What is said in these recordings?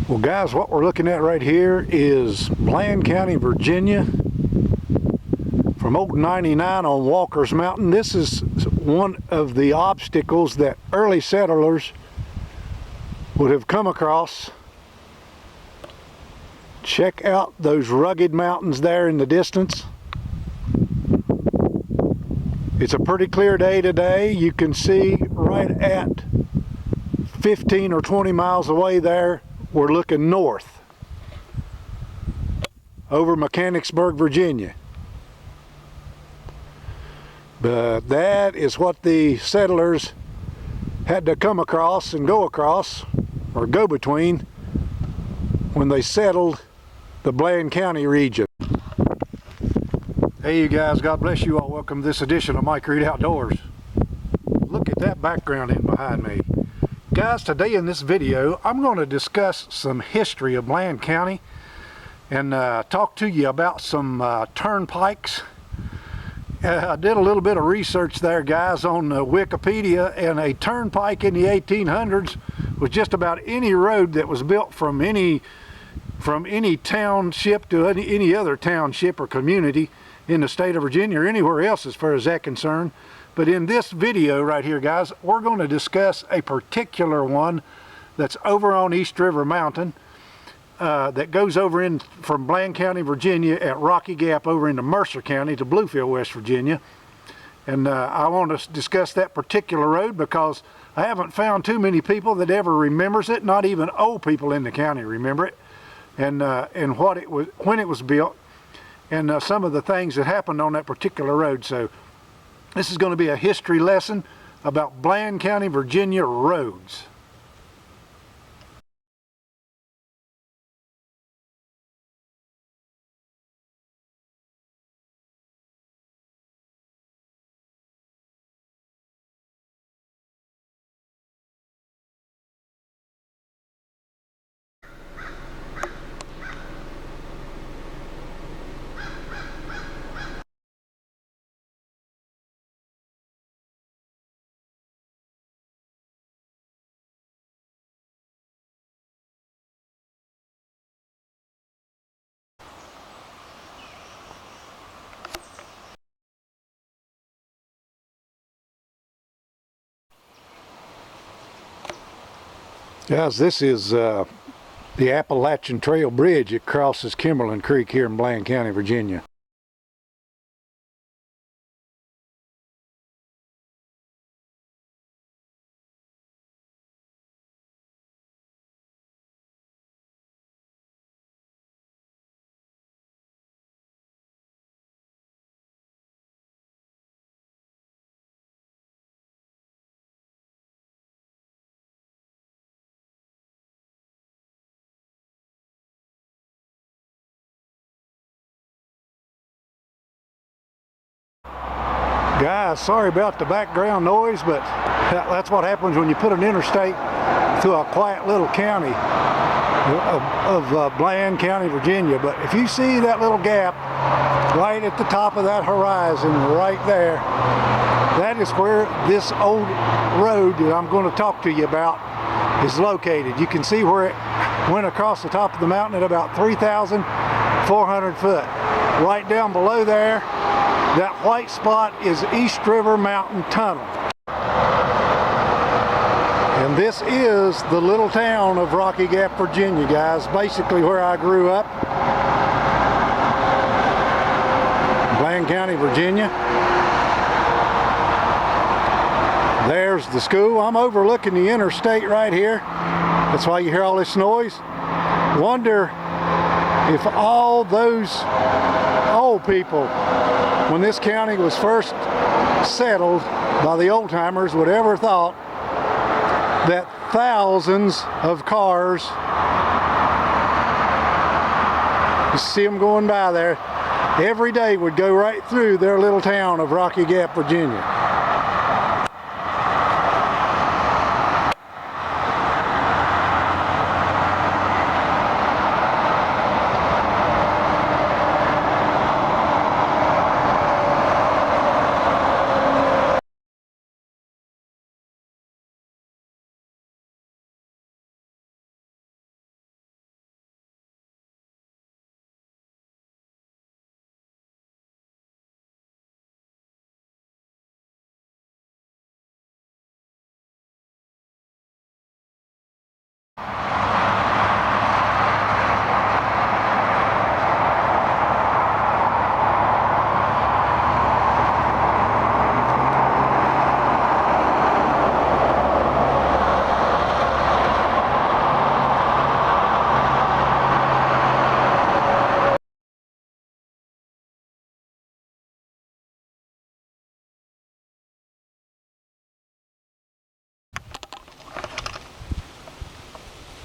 Well guys, what we're looking at right here is Bland County, Virginia, from old 99 on Walker's Mountain. This is one of the obstacles that early settlers would have come across. Check out those rugged mountains there in the distance. It's a pretty clear day today. You can see right at 15 or 20 miles away there, we're looking north over Mechanicsburg, Virginia. But that is what the settlers had to come across and go across, or go between, when they settled the Bland County region. Hey you guys, God bless you all. Welcome to this edition of Mike Reed Outdoors. Look at that background in behind me. Guys, today in this video I'm going to discuss some history of Bland County and talk to you about some turnpikes. I did a little bit of research there, guys, on Wikipedia, and a turnpike in the 1800s was just about any road that was built from any township to any other township or community in the state of Virginia or anywhere else as far as that's concerned. But in this video right here, guys, we're going to discuss a particular one that's over on East River Mountain that goes over in from Bland County, Virginia at Rocky Gap over into Mercer County to Bluefield, West Virginia. And I want to discuss that particular road because I haven't found too many people that ever remembers it. Not even old people in the county remember it, and what it was, when it was built, and some of the things that happened on that particular road. So this is going to be a history lesson about Bland County, Virginia roads. Guys, this is the Appalachian Trail Bridge. It crosses Kimberlin Creek here in Bland County, Virginia. Guys, sorry about the background noise, but that's what happens when you put an interstate through a quiet little county of Bland County, Virginia. But if you see that little gap right at the top of that horizon right there, that is where this old road that I'm going to talk to you about is located. You can see where it went across the top of the mountain at about 3,400 foot. Right down below there, that white spot is East River Mountain Tunnel. And this is the little town of Rocky Gap, Virginia, guys. Basically where I grew up. Bland County, Virginia. There's the school. I'm overlooking the interstate right here. That's why you hear all this noise. Wonder if all those old people, when this county was first settled by the old timers, would ever thought that thousands of cars, you see them going by there every day, would go right through their little town of Rocky Gap, Virginia.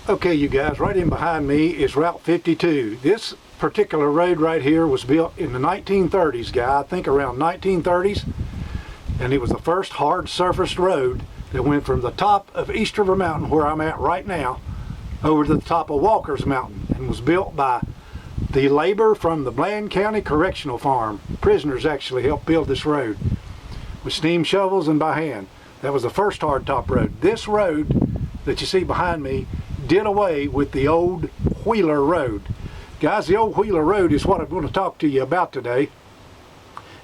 Okay, you guys, right in behind me is Route 52. This particular road right here was built in the 1930s, guy. I think around 1930s. And it was the first hard surfaced road that went from the top of East River Mountain, where I'm at right now, over to the top of Walker's Mountain, and was built by the labor from the Bland County Correctional Farm. Prisoners actually helped build this road with steam shovels and by hand. That was the first hardtop road. This road that you see behind me did away with the old Wheeler Road. Guys, the old Wheeler Road is what I'm going to talk to you about today.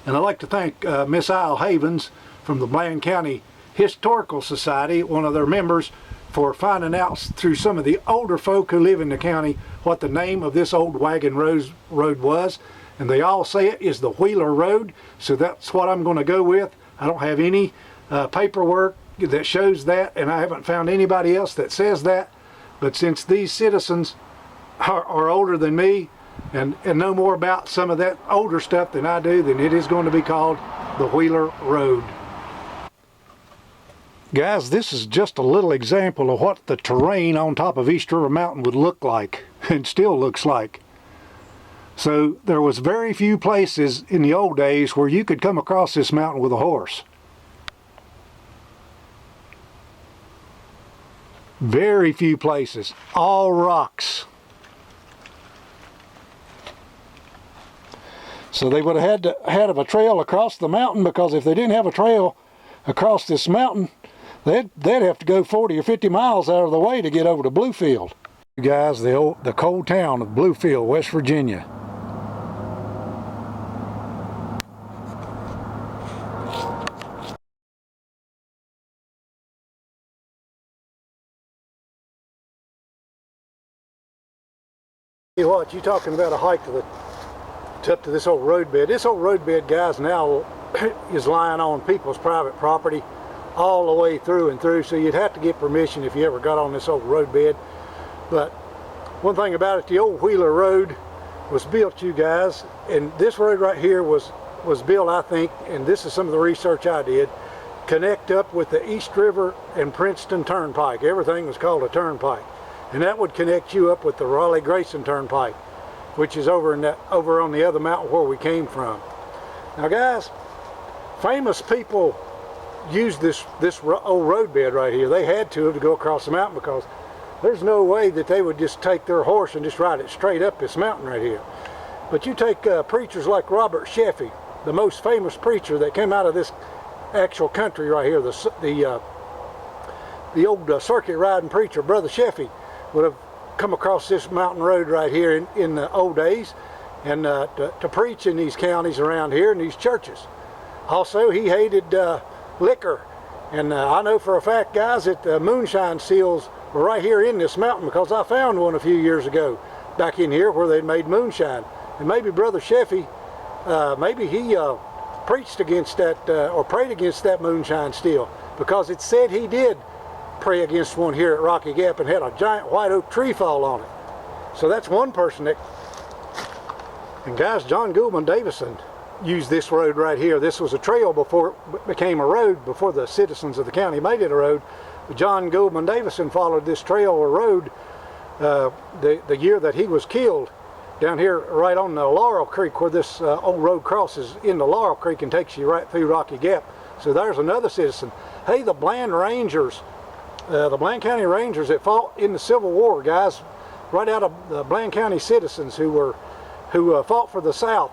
And I'd like to thank Miss Isle Havens from the Bland County Historical Society, one of their members, for finding out through some of the older folk who live in the county what the name of this old wagon road was. And they all say it is the Wheeler Road, so that's what I'm going to go with. I don't have any paperwork that shows that, and I haven't found anybody else that says that. But since these citizens are older than me and know more about some of that older stuff than I do, then it is going to be called the Wheeler Road. Guys, this is just a little example of what the terrain on top of East River Mountain would look like, and still looks like. So there was very few places in the old days where you could come across this mountain with a horse. Very few places, all rocks. So they would have had to have a trail across the mountain, because if they didn't have a trail across this mountain, they'd have to go 40 or 50 miles out of the way to get over to Bluefield. You guys, the cold town of Bluefield, West Virginia. You what, you talking about a hike up to this old roadbed. This old roadbed, guys, now is lying on people's private property all the way through and through, so you'd have to get permission if you ever got on this old roadbed. But one thing about it, the old Wheeler Road was built, you guys, and this road right here was built, I think, and this is some of the research I did, connect up with the East River and Princeton Turnpike. Everything was called a turnpike. And that would connect you up with the Raleigh-Grayson Turnpike, which is over on the other mountain where we came from. Now, guys, famous people used this old roadbed right here. They had to go across the mountain, because there's no way that they would just take their horse and just ride it straight up this mountain right here. But you take preachers like Robert Sheffey, the most famous preacher that came out of this actual country right here, the old circuit riding preacher, Brother Sheffey, would have come across this mountain road right here in the old days, and to preach in these counties around here in these churches. Also, he hated liquor, and I know for a fact, guys, that the moonshine seals were right here in this mountain, because I found one a few years ago back in here where they'd made moonshine. And maybe Brother Sheffey, maybe he preached against that or prayed against that moonshine still, because it said he did pray against one here at Rocky Gap and had a giant white oak tree fall on it. So that's one person that. And guys, John Goulman Davison used this road right here. This was a trail before it became a road, before the citizens of the county made it a road. John Goulman Davison followed this trail or road the year that he was killed, down here right on the Laurel Creek, where this old road crosses into Laurel Creek and takes you right through Rocky Gap. So there's another citizen. Hey, the Bland Rangers, the Bland County Rangers that fought in the Civil War, guys, right out of the Bland County citizens who fought for the South,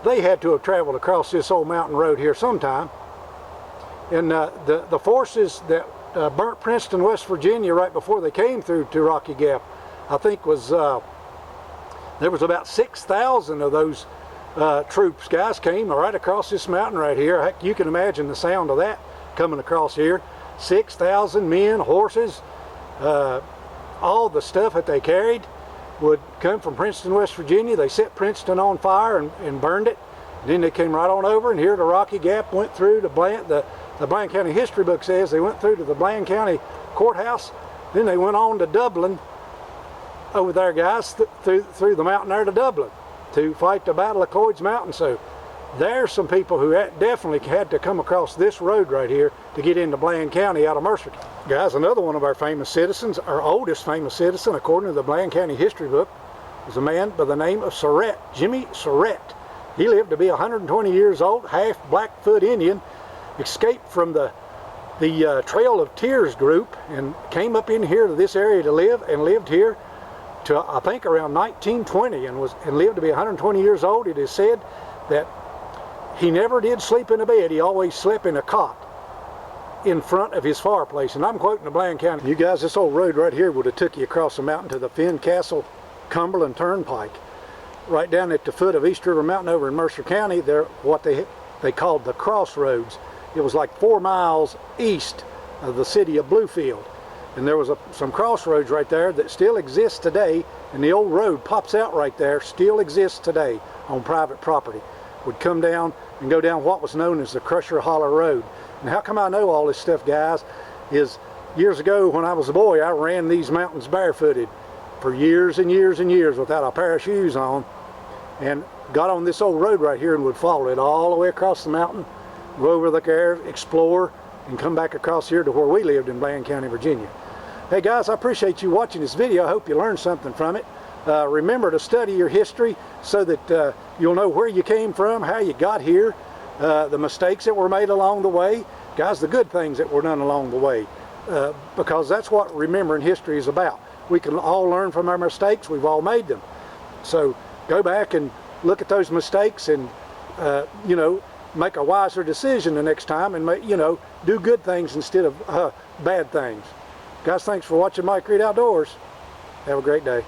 they had to have traveled across this old mountain road here sometime. And the forces that burnt Princeton, West Virginia right before they came through to Rocky Gap, I think there was about 6,000 of those troops, guys, came right across this mountain right here. Heck, you can imagine the sound of that coming across here. 6,000 men, horses, all the stuff that they carried would come from Princeton, West Virginia. They set Princeton on fire and burned it. And then they came right on over, and here to Rocky Gap, went through to the Bland County history book says they went through to the Bland County courthouse. Then they went on to Dublin over there, guys, through the mountain there to Dublin to fight the Battle of Coy's Mountain. So There's some people who definitely had to come across this road right here to get into Bland County out of Mercer. Guys, another one of our famous citizens, our oldest famous citizen, according to the Bland County history book, was a man by the name of Surratt, Jimmy Surratt. He lived to be 120 years old, half Blackfoot Indian, escaped from the Trail of Tears group and came up in here to this area to live, and lived here to I think around 1920, and lived to be 120 years old. It is said that he never did sleep in a bed. He always slept in a cot in front of his fireplace. And I'm quoting the Bland County. You guys, this old road right here would have took you across the mountain to the Fincastle Cumberland Turnpike. Right down at the foot of East River Mountain over in Mercer County, they're what they called the Crossroads. It was like 4 miles east of the city of Bluefield. And there was some crossroads right there that still exists today, and the old road pops out right there, still exists today on private property. Would come down and go down what was known as the Crusher Holler Road. And how come I know all this stuff, guys, is years ago when I was a boy, I ran these mountains barefooted for years and years and years without a pair of shoes on, and got on this old road right here and would follow it all the way across the mountain, go over the air, explore, and come back across here to where we lived in Bland County, Virginia. Hey guys, I appreciate you watching this video. I hope you learned something from it. Remember to study your history so that you'll know where you came from, how you got here, the mistakes that were made along the way, guys, the good things that were done along the way, because that's what remembering history is about. We can all learn from our mistakes. We've all made them. So go back and look at those mistakes and, you know, make a wiser decision the next time, and make, you know, do good things instead of bad things. Guys, thanks for watching Mike Reed Outdoors. Have a great day.